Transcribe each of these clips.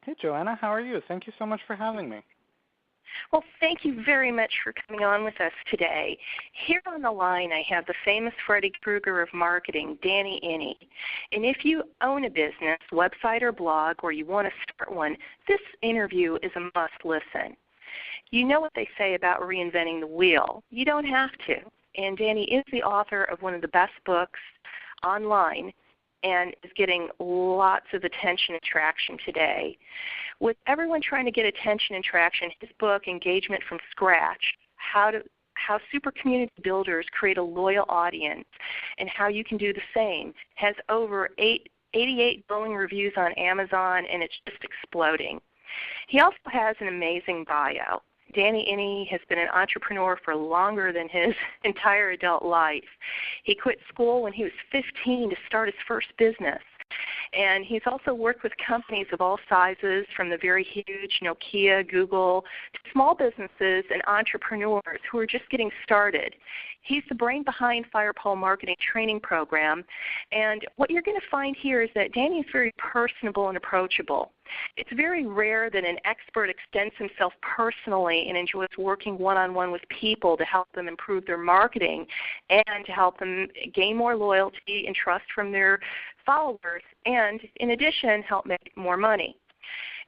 Hey, Joanna, how are you? Thank you so much for having me. Well, thank you very much for coming on with us today. Here on the line, I have the famous Freddy Krueger of marketing, Danny Iny. And if you own a business, website or blog, or you want to start one, this interview is a must listen. You know what they say about reinventing the wheel. You don't have to. And Danny is the author of one of the best books online and is getting lots of attention and traction today. With everyone trying to get attention and traction, his book, Engagement from Scratch, How Super Community Builders Create a Loyal Audience and How You Can Do the Same, has over 88 glowing reviews on Amazon, and it's just exploding. He also has an amazing bio. Danny Iny has been an entrepreneur for longer than his entire adult life. He quit school when he was 15 to start his first business. And he's also worked with companies of all sizes, from the very huge Nokia, Google, to small businesses and entrepreneurs who are just getting started. He's the brain behind Firepole Marketing Training Program. And what you're going to find here is that Danny is very personable and approachable. It's very rare that an expert extends himself personally and enjoys working one-on-one with people to help them improve their marketing and to help them gain more loyalty and trust from their followers, and in addition, help make more money.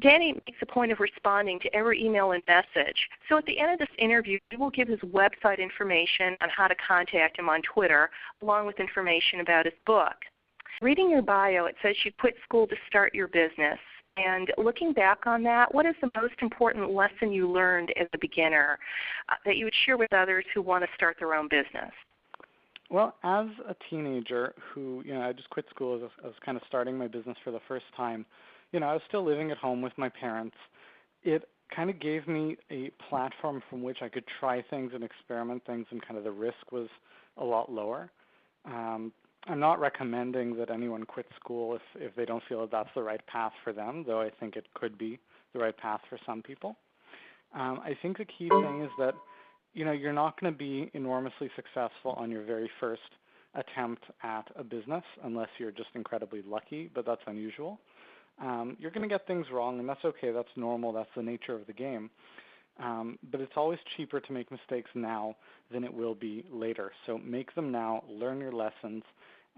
Danny makes a point of responding to every email and message. So at the end of this interview, we will give his website information on how to contact him on Twitter, along with information about his book. Reading your bio, it says you quit school to start your business. And looking back on that, what is the most important lesson you learned as a beginner that you would share with others who want to start their own business? Well, as a teenager who, I just quit school as I was kind of starting my business for the first time, I was still living at home with my parents. It kind of gave me a platform from which I could try things and experiment things, and kind of the risk was a lot lower. I'm not recommending that anyone quit school if they don't feel that that's the right path for them, though I think it could be the right path for some people. I think the key thing is that you're not going to be enormously successful on your very first attempt at a business unless you're just incredibly lucky, but that's unusual. You're going to get things wrong, and that's okay. That's normal. That's the nature of the game. But it's always cheaper to make mistakes now than it will be later. So make them now, learn your lessons,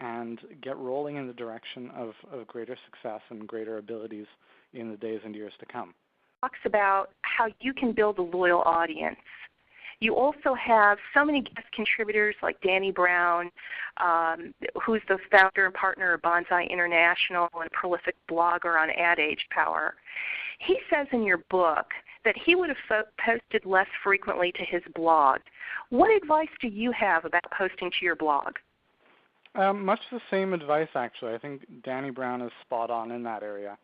and get rolling in the direction of greater success and greater abilities in the days and years to come. Talks about how you can build a loyal audience. You also have so many guest contributors like Danny Brown, who's the founder and partner of Bonsai International and a prolific blogger on Ad Age Power. He says in your book that he would have posted less frequently to his blog. What advice do you have about posting to your blog? Much the same advice, actually. I think Danny Brown is spot on in that area.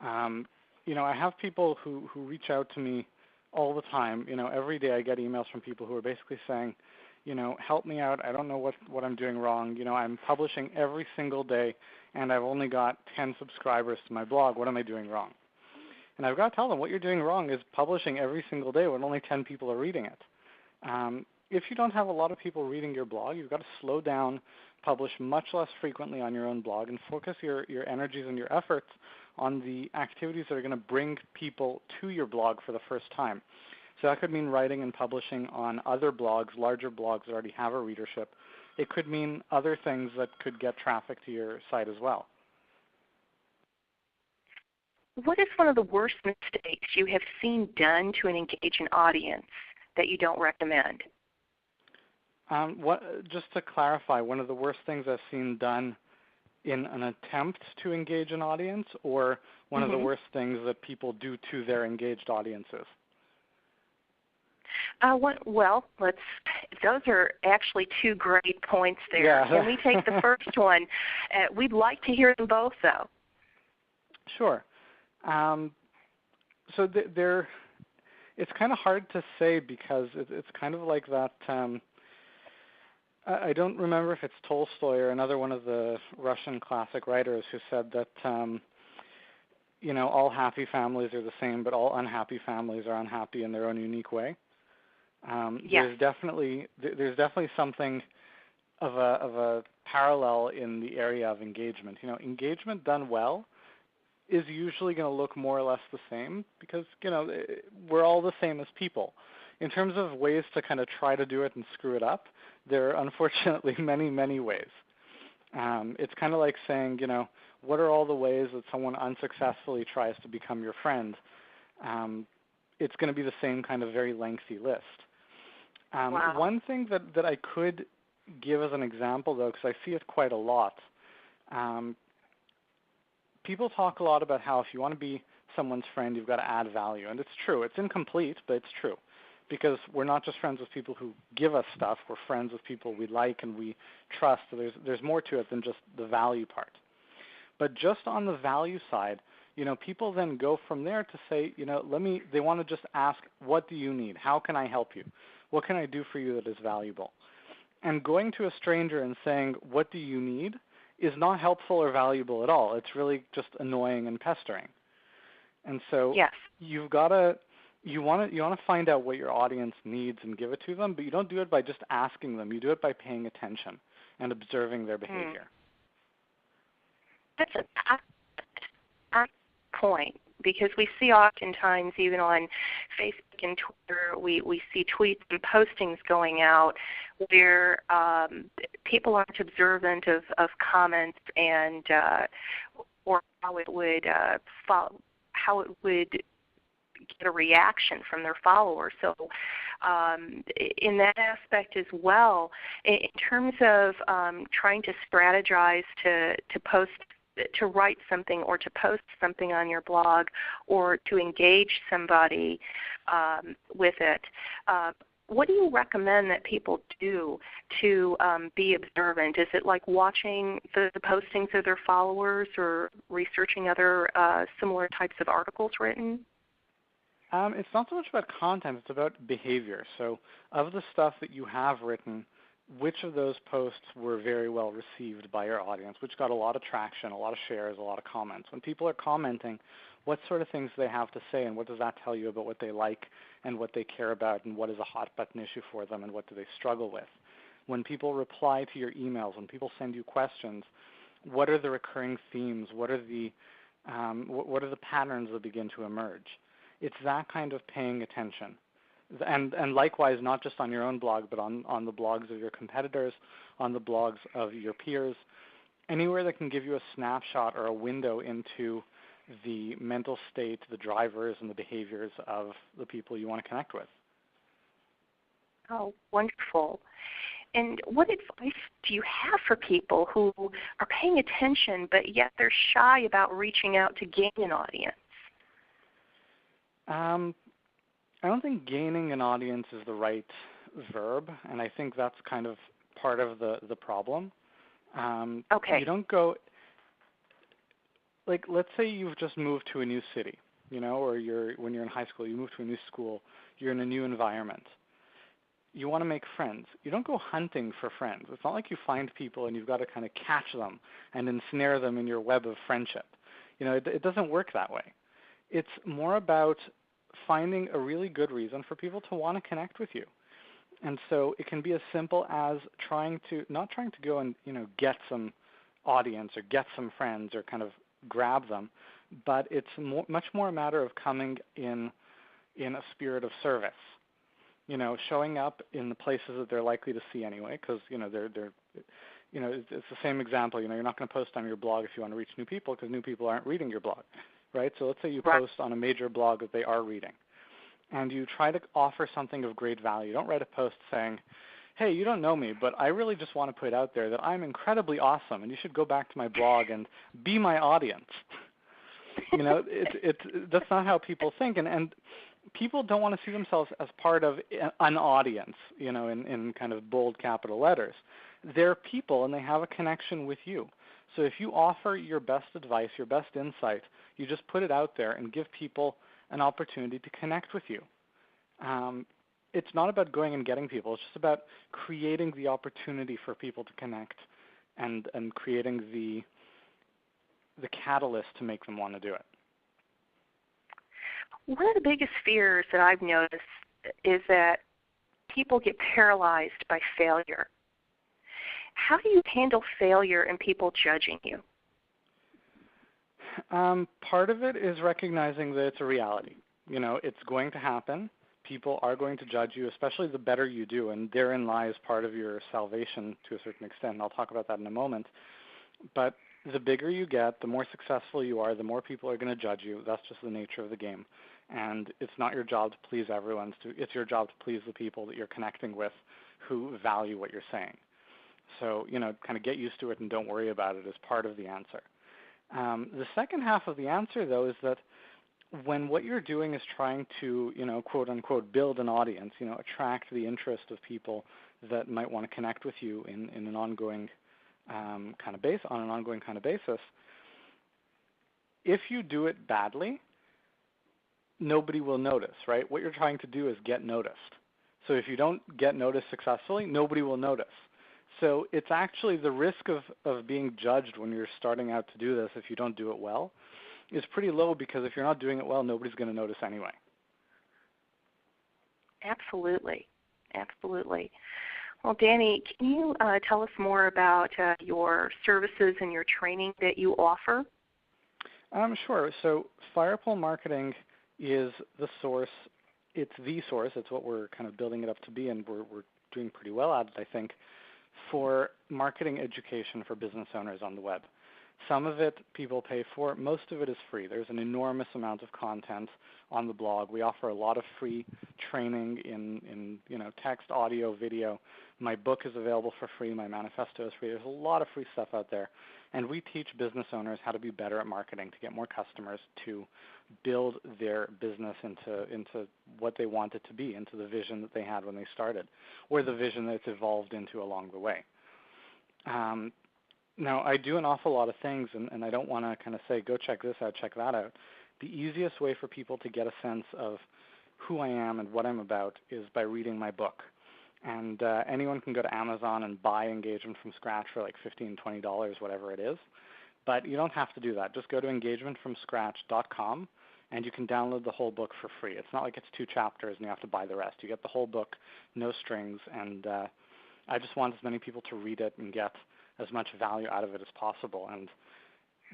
I have people who reach out to me all the time. Every day I get emails from people who are basically saying, help me out. I don't know what I'm doing wrong. I'm publishing every single day, and I've only got 10 subscribers to my blog. What am I doing wrong? And I've got to tell them what you're doing wrong is publishing every single day when only 10 people are reading it. If you don't have a lot of people reading your blog, you've got to slow down, publish much less frequently on your own blog, and focus your energies and your efforts on the activities that are going to bring people to your blog for the first time. So that could mean writing and publishing on other blogs, larger blogs that already have a readership. It could mean other things that could get traffic to your site as well. What is one of the worst mistakes you have seen done to engage an audience that you don't recommend? Just to clarify, one of the worst things I've seen done in an attempt to engage an audience, or one of the worst things that people do to their engaged audiences? Those are actually two great points there. Yeah. Can we take the first one? We'd like to hear them both, though. Sure. So it's kind of hard to say because it's kind of like that. I don't remember if it's Tolstoy or another one of the Russian classic writers who said that, all happy families are the same, but all unhappy families are unhappy in their own unique way. There's definitely something of a parallel in the area of engagement. Engagement done well is usually going to look more or less the same because, we're all the same as people. In terms of ways to kind of try to do it and screw it up, there are unfortunately many, many ways. It's kind of like saying, what are all the ways that someone unsuccessfully tries to become your friend? It's going to be the same kind of very lengthy list. Wow. One thing that I could give as an example, though, because I see it quite a lot, people talk a lot about how if you want to be someone's friend, you've got to add value. And it's true. It's incomplete, but it's true. Because we're not just friends with people who give us stuff. We're friends with people we like and we trust. So there's more to it than just the value part. But just on the value side, people then go from there to say, they want to just ask, what do you need? How can I help you? What can I do for you that is valuable? And going to a stranger and saying, what do you need, is not helpful or valuable at all. It's really just annoying and pestering. And so yes. you want to find out what your audience needs and give it to them, but you don't do it by just asking them. You do it by paying attention and observing their behavior. That's a point, because we see oftentimes, even on Facebook and Twitter, we see tweets and postings going out where people aren't observant of comments and or how it would get a reaction from their followers. So in that aspect as well, in terms of trying to strategize to write something or to post something on your blog or to engage somebody with it, what do you recommend that people do to be observant? Is it like watching the postings of their followers or researching other similar types of articles written? It's not so much about content, it's about behavior. So of the stuff that you have written, which of those posts were very well received by your audience, which got a lot of traction, a lot of shares, a lot of comments? When people are commenting, what sort of things do they have to say, and what does that tell you about what they like and what they care about, and what is a hot button issue for them, and what do they struggle with? When people reply to your emails, when people send you questions, what are the recurring themes? What are the patterns that begin to emerge? It's that kind of paying attention. And likewise, not just on your own blog, but on the blogs of your competitors, on the blogs of your peers, anywhere that can give you a snapshot or a window into the mental state, the drivers, and the behaviors of the people you want to connect with. Oh, wonderful. And what advice do you have for people who are paying attention, but yet they're shy about reaching out to gain an audience? I don't think gaining an audience is the right verb, and I think that's kind of part of the problem. Okay. You don't go, like, let's say you've just moved to a new city, or when you're in high school, you move to a new school, you're in a new environment. You want to make friends. You don't go hunting for friends. It's not like you find people and you've got to kind of catch them and ensnare them in your web of friendship. It doesn't work that way. It's more about finding a really good reason for people to want to connect with you. And so it can be as simple as not trying to go and, get some audience or get some friends or kind of grab them, but it's much more a matter of coming in a spirit of service. Showing up in the places that they're likely to see anyway, because, it's the same example. You're not going to post on your blog if you want to reach new people because new people aren't reading your blog, right? So let's say you post on a major blog that they are reading, and you try to offer something of great value. Don't write a post saying, hey, you don't know me, but I really just want to put out there that I'm incredibly awesome, and you should go back to my blog and be my audience. That's not how people think, and people don't want to see themselves as part of an audience, in kind of bold capital letters. They're people, and they have a connection with you. So if you offer your best advice, your best insight, you just put it out there and give people an opportunity to connect with you. It's not about going and getting people. It's just about creating the opportunity for people to connect and creating the catalyst to make them want to do it. One of the biggest fears that I've noticed is that people get paralyzed by failure. How do you handle failure and people judging you? Part of it is recognizing that it's a reality. It's going to happen. People are going to judge you, especially the better you do, and therein lies part of your salvation to a certain extent. And I'll talk about that in a moment. But the bigger you get, the more successful you are, the more people are going to judge you. That's just the nature of the game. And it's not your job to please everyone. It's your job to please the people that you're connecting with who value what you're saying. So, kind of get used to it and don't worry about it is part of the answer. The second half of the answer, though, is that when what you're doing is trying to, quote unquote, build an audience, attract the interest of people that might want to connect with you in an ongoing on an ongoing kind of basis, if you do it badly, nobody will notice, right? What you're trying to do is get noticed. So if you don't get noticed successfully, nobody will notice. So it's actually the risk of being judged when you're starting out to do this if you don't do it well is pretty low, because if you're not doing it well, nobody's going to notice anyway. Absolutely. Absolutely. Well, Danny, can you tell us more about your services and your training that you offer? Sure. So Firepole Marketing is the source. It's the source. It's what we're kind of building it up to be, and we're doing pretty well at it, I think, for marketing education for business owners on the web. Some of it people pay for. Most of it is free. There's an enormous amount of content on the blog. We offer a lot of free training in text, audio, video. My book is available for free. My manifesto is free. There's a lot of free stuff out there. And we teach business owners how to be better at marketing, to get more customers, to build their business into what they want it to be, into the vision that they had when they started, or the vision that it's evolved into along the way. Now, I do an awful lot of things, and I don't want to kind of say, go check this out, check that out. The easiest way for people to get a sense of who I am and what I'm about is by reading my book. And anyone can go to Amazon and buy Engagement from Scratch for like $15, $20, whatever it is. But you don't have to do that. Just go to engagementfromscratch.com, and you can download the whole book for free. It's not like it's 2 chapters and you have to buy the rest. You get the whole book, no strings, and I just want as many people to read it and get as much value out of it as possible. And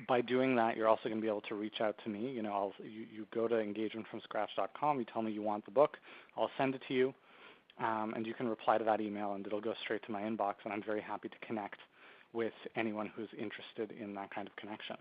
by doing that, you're also going to be able to reach out to me. You go to engagementfromscratch.com, you tell me you want the book, I'll send it to you, and you can reply to that email, and it'll go straight to my inbox, and I'm very happy to connect with anyone who's interested in that kind of connection.